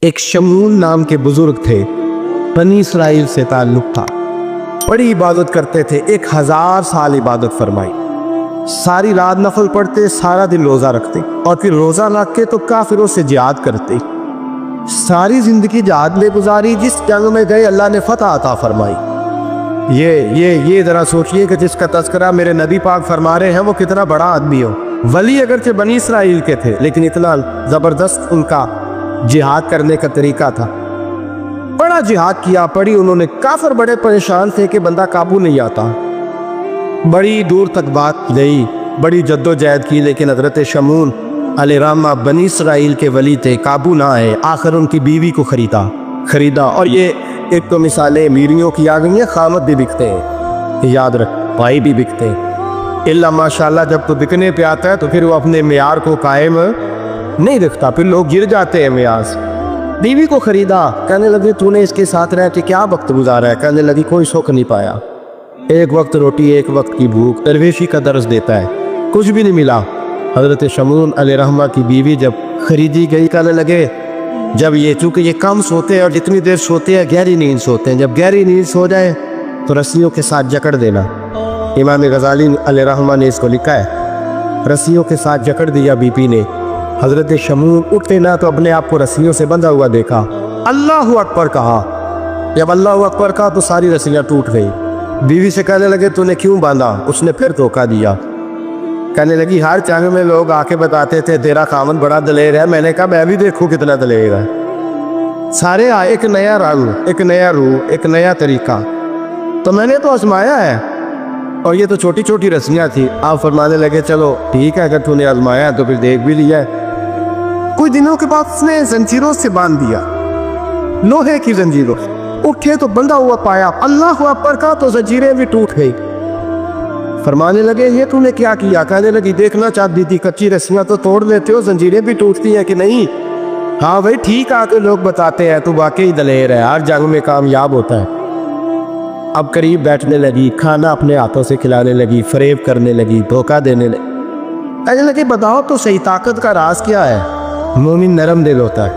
ایک شمول نام کے بزرگ تھے، بنی اسرائیل سے تعلق تھا، بڑی عبادت کرتے تھے، 1000 سال عبادت فرمائی، ساری رات نفل پڑھتے، سارا دن روزہ رکھتے، اور پھر روزہ رکھ کے تو کافروں سے جہاد کرتے، ساری زندگی جہاد میں گزاری، جس جنگ میں گئے اللہ نے فتح عطا فرمائی۔ یہ ذرا سوچئے کہ جس کا تذکرہ میرے نبی پاک فرما رہے ہیں وہ کتنا بڑا آدمی ہو۔ ولی اگرچہ بنی اسرائیل کے تھے لیکن اتنا زبردست ان کا جہاد کرنے کا طریقہ تھا، بڑا جہاد کیا، پڑی انہوں نے، کافر بڑے پریشان تھے کہ بندہ قابو نہیں آتا، بڑی دور تک بات گئی، بڑی جد و جہد کی، لیکن حضرت شمعون علیہ الرحمہ بنی اسرائیل کے ولی تھے، قابو نہ آئے، آخر ان کی بیوی کو خریدا۔ اور یہ ایک تو مثالیں میریوں کی آ گئی ہیں، خامد بھی بکتے ہیں، یاد رکھ، بھائی بھی بکتے ہیں، اللہ ماشاءاللہ جب تو بکنے پہ آتا ہے تو پھر وہ اپنے معیار کو قائم نہیں رکھتا، پھر لوگ گر جاتے ہیں معیار سے۔ بیوی کو خریدا، کہنے لگے تو نے اس کے ساتھ رہ کے کیا وقت گزارا ہے؟ کہنے لگی کوئی سکھ نہیں پایا، ایک وقت روٹی ایک وقت کی بھوک، درویشی کا درس دیتا ہے، کچھ بھی نہیں ملا۔ حضرت شمعون علیہ الرحمہ کی بیوی جب خریدی گئی، کہنے لگے جب چونکہ یہ کم سوتے ہیں اور جتنی دیر سوتے ہیں گہری نیند سوتے ہیں، جب گہری نیند سو جائے تو رسیوں کے ساتھ جکڑ دینا۔ امام غزالی علیہ الرحمہ نے اس کو لکھا ہے، رسیوں کے ساتھ جکڑ دیا بی پی نے۔ حضرت شمعون اٹھے نہ تو اپنے آپ کو رسیوں سے بندھا ہوا دیکھا، اللہ اکبر کہا، جب اللہ اکبر کہا تو ساری رسیاں ٹوٹ گئی۔ بیوی سے کہنے لگے تو نے کیوں باندھا؟ اس نے پھر دھوکہ دیا، کہنے لگی ہر جنگ میں لوگ آ کے بتاتے تھے تیرا خامن بڑا دلیر ہے، میں نے کہا میں بھی دیکھوں کتنا دلیر ہے۔ سارے آئے، ایک نیا رنگ، ایک نیا روح، ایک نیا طریقہ، تو میں نے تو آزمایا ہے، اور یہ تو چھوٹی چھوٹی رسیاں تھی۔ آپ فرمانے لگے چلو ٹھیک ہے، اگر تو نے آزمایا تو پھر دیکھ بھی لیا ہے۔ کچھ دنوں کے بعد اس نے زنجیروں سے باندھ دیا، لوہے کی زنجیروں، اٹھے تو بندھا ہوا پایا، اللہ اکبر کہا تو زنجیریں بھی ٹوٹ گئی۔ فرمانے لگے یہ تو نے کیا کیا؟ کہنے لگی دیکھنا چاہتی تھی، کچی رسیاں تو توڑ لیتے ہو، زنجیریں بھی ٹوٹتی ہیں کہ نہیں؟ ہاں بھائی ٹھیک، آ کے لوگ بتاتے ہیں تو واقعی دلیر ہے، ہر جنگ میں کامیاب ہوتا ہے۔ اب قریب بیٹھنے لگی، کھانا اپنے ہاتھوں سے کھلانے لگی، فریب کرنے لگی، دھوکہ دینے لگی۔ کہنے لگی بتاؤ تو صحیح طاقت کا راز کیا ہے؟ مومن نرم دل ہوتا ہے،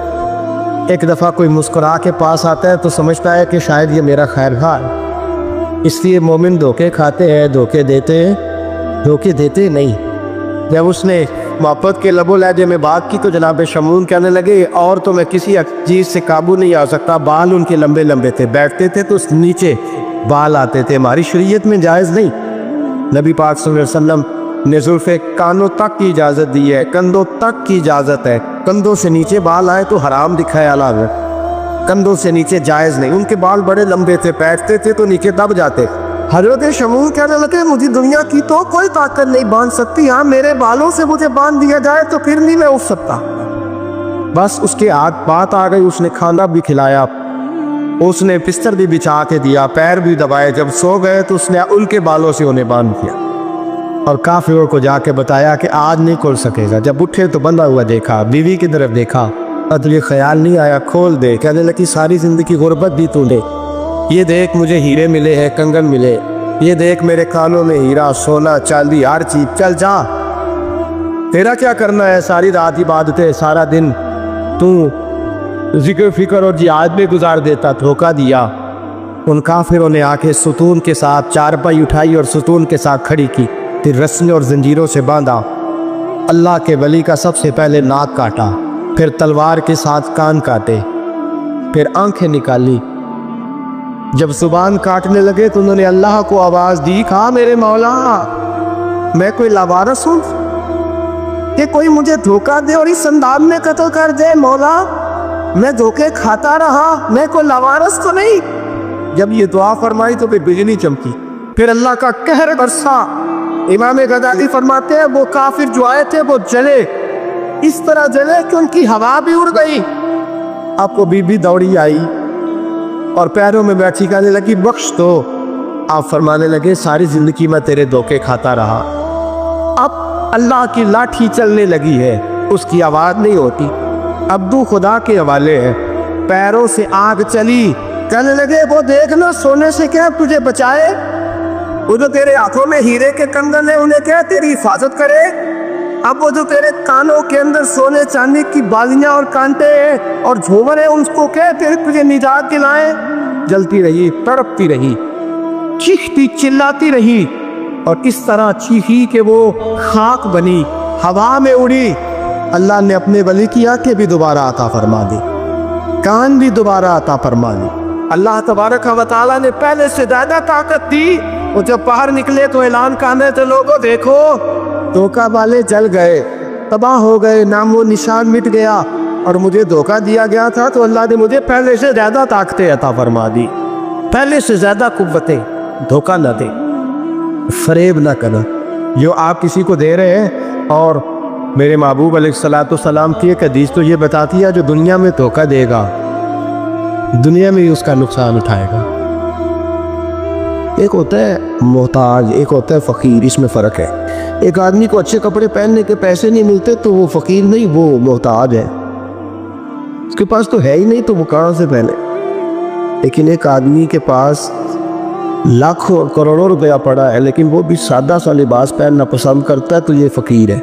ایک دفعہ کوئی مسکرا کے پاس آتا ہے تو سمجھتا ہے کہ شاید یہ میرا خیر خواہ ہے، اس لیے مومن دھوکے کھاتے ہیں، دھوکے دیتے نہیں۔ جب اس نے محبت کے لب و لہجے میں بات کی تو جناب شمعون کہنے لگے اور تو میں کسی چیز سے قابو نہیں آ سکتا، بال ان کے لمبے لمبے تھے، بیٹھتے تھے تو نیچے بال آتے تھے، ہماری شریعت میں جائز نہیں۔ نبی پاک صلی اللہ علیہ وسلم نے زلف کانوں تک کی اجازت دی ہے، کندھوں تک کی اجازت ہے، کندھوں سے نیچے بال آئے تو حرام دکھایا اللہ نے، کندھوں سے نیچے جائز نہیں۔ ان کے بال بڑے لمبے تھے، بیٹھتے تھے تو نیچے دب جاتے۔ حضرت شمعون کہنے لگے مجھے دنیا کی تو کوئی طاقت نہیں باندھ سکتی، ہاں میرے بالوں سے مجھے باندھ دیا جائے تو پھر نہیں میں اٹھ سکتا۔ بس اس کے ہاتھ بات آ گئی، اس نے کھانا بھی کھلایا، اس نے بستر بھی بچھا کے دیا، پیر بھی دبائے، جب سو گئے تو اس نے ان کے بالوں سے انہیں باندھ دیا اور کافروں کو جا کے بتایا کہ آج نہیں کھول سکے گا۔ جب اٹھے تو بندھا ہوا دیکھا، بیوی کی طرف دیکھا، اب یہ خیال نہیں آیا کھول دے، کہنے لگی ساری زندگی غربت بھی تو نے، یہ دیکھ مجھے ہیرے ملے ہیں، کنگن ملے، یہ دیکھ میرے کانوں میں ہیرا، سونا، چاندی، ہر چیز، چل جا، تیرا کیا کرنا ہے؟ ساری رات عبادتیں، سارا دن تو ذکر فکر اور جہاد میں گزار دیتا۔ دھوکہ دیا۔ ان کافروں نے آ کے ستون کے ساتھ چارپائی اٹھائی اور ستون کے ساتھ کھڑی کی، پھر رسیوں اور زنجیروں سے باندھا۔ اللہ کے ولی کا سب سے پہلے ناک کاٹا، پھر تلوار کے ساتھ کان کاٹے، پھر آنکھیں نکالی۔ جب زبان کاٹنے لگے تو انہوں نے اللہ کو آواز دی، کہا میرے مولا میں کوئی لاوارث ہوں کہ کوئی مجھے دھوکہ دے اور اس انداز میں قتل کر دے؟ مولا میں دھوکے کھاتا رہا، میں کوئی لاوارث تو نہیں۔ جب یہ دعا فرمائی تو پھر بجلی چمکی، پھر اللہ کا قہر برسا۔ امام غزالی فرماتے ہیں وہ کافر جو آئے تھے وہ جلے، اس طرح جلے کہ ان کی ہوا بھی اڑ گئی۔ آپ کو بی بی دوڑی آئی اور پیروں میں بیٹھی، کہنے لگی بخش دو۔ آپ فرمانے لگے ساری زندگی میں تیرے دھوکے کھاتا رہا، اب اللہ کی لاٹھی چلنے لگی ہے، اس کی آواز نہیں ہوتی، اب تو خدا کے حوالے ہے۔ پیروں سے آگ چلی، کہنے لگے وہ دیکھنا سونے سے کیا تجھے بچائے، وہ جو تیرے ہاتھوں میں ہیرے کے کنگن ہیں انہیں کیا تیری حفاظت کرے۔ اب وہ جو تیرے کانوں کے اندر سونے چاندی کی بالیاں اور کانٹے ہیں اور جھومر ہیں، اس کو کہہ تیرے تجھے نجات دلائیں۔ جلتی رہی، تڑپتی رہی، چیختی چلاتی رہی، اور اس طرح چیخی کہ وہ خاک بنی، ہوا میں اڑی۔ اللہ نے اپنے ولی کی آنکھیں بھی دوبارہ عطا فرما دی، کان بھی دوبارہ عطا فرما دی۔ اللہ تبارک و تعالیٰ نے پہلے سے زیادہ طاقت دی۔ وہ جب باہر نکلے تو اعلان کرنے تھے، لوگوں دیکھو دھوکہ والے جل گئے، تباہ ہو گئے، نام و نشان مٹ گیا، اور مجھے دھوکہ دیا گیا تھا تو اللہ نے مجھے پہلے سے زیادہ طاقتیں عطا فرما دی، پہلے سے زیادہ قوتیں۔ دھوکہ نہ دے، فریب نہ کرنا۔ جو آپ کسی کو دے رہے ہیں، اور میرے محبوب علیہ السلام کی ایک حدیث تو یہ بتاتی ہے، جو دنیا میں دھوکہ دے گا دنیا میں ہی اس کا نقصان اٹھائے گا۔ ایک ہوتا ہے محتاج، ایک ہوتا ہے فقیر، اس میں فرق ہے۔ ایک آدمی کو اچھے کپڑے پہننے کے پیسے نہیں ملتے تو وہ فقیر نہیں، وہ محتاج ہے، اس کے پاس تو ہے ہی نہیں تو وہ کہاں سے پہنے۔ لیکن ایک آدمی کے پاس لاکھوں اور کروڑوں روپیہ پڑا ہے لیکن وہ بھی سادہ سا لباس پہننا پسند کرتا ہے، تو یہ فقیر ہے،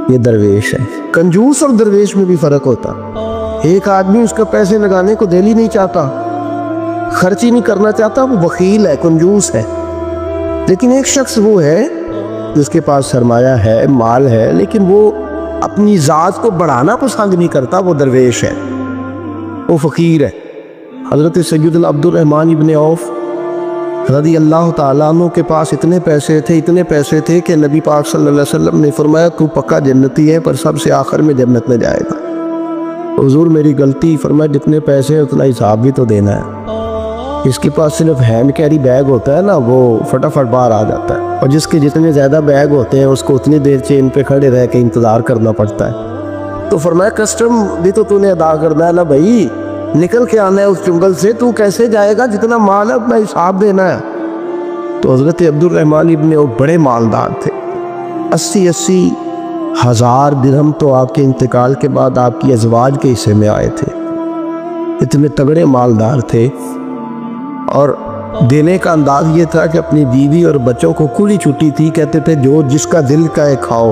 یہ درویش ہے۔ کنجوس اور درویش میں بھی فرق ہوتا۔ ایک آدمی اس کا پیسے لگانے کو دل ہی نہیں چاہتا، خرچ ہی نہیں کرنا چاہتا، وہ بخیل ہے، کنجوس ہے۔ لیکن ایک شخص وہ ہے جس کے پاس سرمایہ ہے، مال ہے، لیکن وہ اپنی ذات کو بڑھانا پسند نہیں کرتا، وہ درویش ہے، وہ فقیر ہے۔ حضرت سید عبد الرحمن ابن عوف رضی اللہ تعالیٰ عنہ کے پاس اتنے پیسے تھے کہ نبی پاک صلی اللہ علیہ وسلم نے فرمایا تو پکا جنتی ہے، پر سب سے آخر میں جنت میں جائے گا۔ حضور میری غلطی، فرمایا جتنے پیسے ہیں اتنا حساب بھی تو دینا ہے۔ اس کے پاس صرف ہینڈ کیری بیگ ہوتا ہے نا، وہ فٹافٹ باہر آ جاتا ہے، اور جس کے جتنے زیادہ بیگ ہوتے ہیں اس کو اتنی دیر چین پہ کھڑے رہ کے انتظار کرنا پڑتا ہے۔ تو فرمایا کسٹم بھی تو نے ادا کرنا ہے نا بھائی، نکل کے آنا ہے اس جنگل سے، تو کیسے جائے گا، جتنا مال ہے اپنا حساب دینا ہے۔ تو حضرت عبد الرحمن ابن وہ بڑے مالدار تھے، 80 ہزار درہم تو آپ کے انتقال کے بعد آپ کی ازواج کے حصے میں آئے تھے، اتنے تگڑے مالدار تھے۔ اور دینے کا انداز یہ تھا کہ اپنی بیوی اور بچوں کو کھلی چھٹی تھی، کہتے تھے جو جس کا دل کا ہے کھاؤ،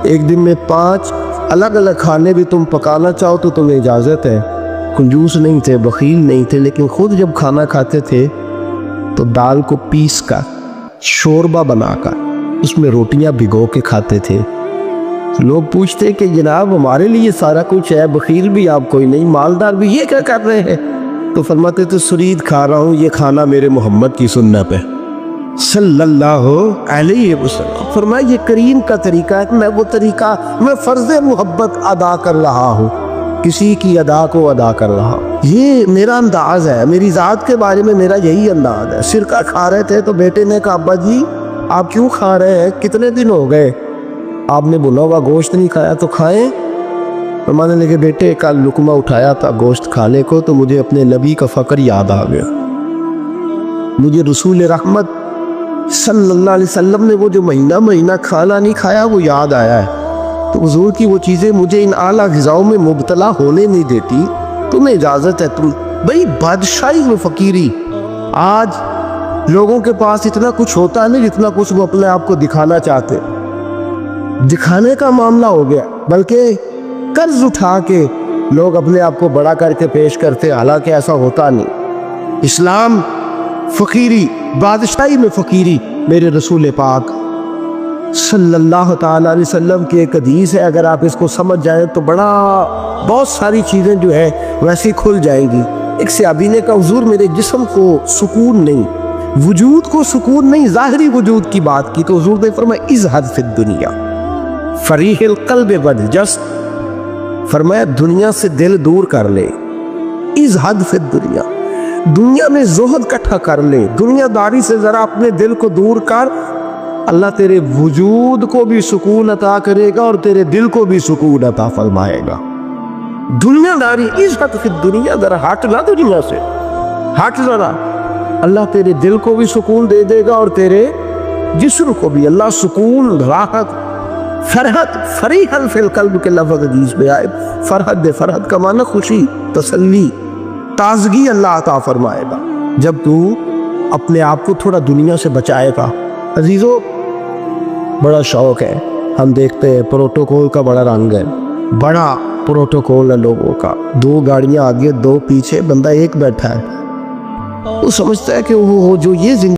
ایک دن میں 5 الگ الگ کھانے بھی تم پکانا چاہو تو تمہیں اجازت ہے۔ کنجوس نہیں تھے، بخیل نہیں تھے، لیکن خود جب کھانا کھاتے تھے تو دال کو پیس کر شوربہ بنا کر اس میں روٹیاں بھگو کے کھاتے تھے۔ لوگ پوچھتے کہ جناب ہمارے لیے سارا کچھ ہے، بخیل بھی آپ کوئی نہیں، مالدار بھی، یہ کیا کر رہے ہیں؟ تو فرماتے تھے سرید کھا رہا ہوں، یہ کھانا میرے محمد کی سنت ہے صلی اللہ علیہ وسلم۔ فرمایا یہ کریم کا طریقہ ہے، میں فرض محبت ادا کر رہا ہوں، کسی کی ادا کو ادا کر رہا ہوں، یہ میرا انداز ہے، میری ذات کے بارے میں میرا یہی انداز ہے۔ سرکہ کھا رہے تھے تو بیٹے نے کہا ابا جی آپ کیوں کھا رہے ہیں، کتنے دن ہو گئے آپ نے بھنا ہوا گوشت نہیں کھایا، تو کھائیں۔ فرمانے لگے بیٹے کل لقمہ اٹھایا تھا گوشت کھانے کو تو مجھے اپنے نبی کا فقر یاد آ گیا، مجھے رسول رحمت صلی اللہ علیہ وسلم نے وہ جو مہینہ کھانا نہیں کھایا وہ یاد آیا ہے۔ تو حضور کی وہ چیزیں مجھے ان اعلیٰ غذاؤں میں مبتلا ہونے نہیں دیتی، تمہیں اجازت ہے۔ تم بھئی بادشاہی میں فقیری، آج لوگوں کے پاس اتنا کچھ ہوتا ہے نہیں جتنا کچھ وہ اپنے آپ کو دکھانا چاہتے، دکھانے کا معاملہ ہو گیا، بلکہ قرض اٹھا کے لوگ اپنے آپ کو بڑا کر کے پیش کرتے، حالانکہ ایسا ہوتا نہیں۔ اسلام فقیری، بادشاہی میں فقیری، میرے رسول پاک صلی اللہ تعالیٰ علیہ وسلم کی ایک حدیث ہے، اگر آپ اس کو سمجھ جائیں تو بہت ساری چیزیں جو ہے ویسی کھل جائیں گی۔ ایک صحابی نے کہا حضور میرے جسم کو سکون نہیں، وجود کو سکون نہیں، ظاہری وجود کی بات کی، تو حضور نے فرمایا ازہد فی الدنیا فریح القلب والجسد، فرمایا دنیا سے دل دور کر لے، ازہد فی الدنیا، دنیا میں زہد کٹھا کر لے، دنیا داری سے ذرا اپنے دل کو دور کر، اللہ تیرے وجود کو بھی سکون عطا کرے گا اور تیرے دل کو بھی سکون عطا فرمائے گا۔ دنیا داری، ازہد فی الدنیا، ذرا ہٹ لا دنیا سے، ہٹ ذرا، اللہ تیرے دل کو بھی سکون دے دے گا اور تیرے جسم کو بھی۔ اللہ سکون، راحت، فرحت، فریحا فی القلب کے لفظ حدیث میں آئے، فرحت دے، فرحت کا معنی خوشی، تسلی، تازگی اللہ عطا فرمائے گا جب تو اپنے آپ کو تھوڑا دنیا سے بچائے گا۔ عزیزو بڑا شوق ہے ہم دیکھتے ہیں پروٹوکول کا بڑا رنگ ہے، بڑا پروٹوکول ہے لوگوں کا، 2 گاڑیاں آگے 2 پیچھے، بندہ ایک بیٹھا ہے، وہ سمجھتا ہے کہ وہ جو یہ زندگی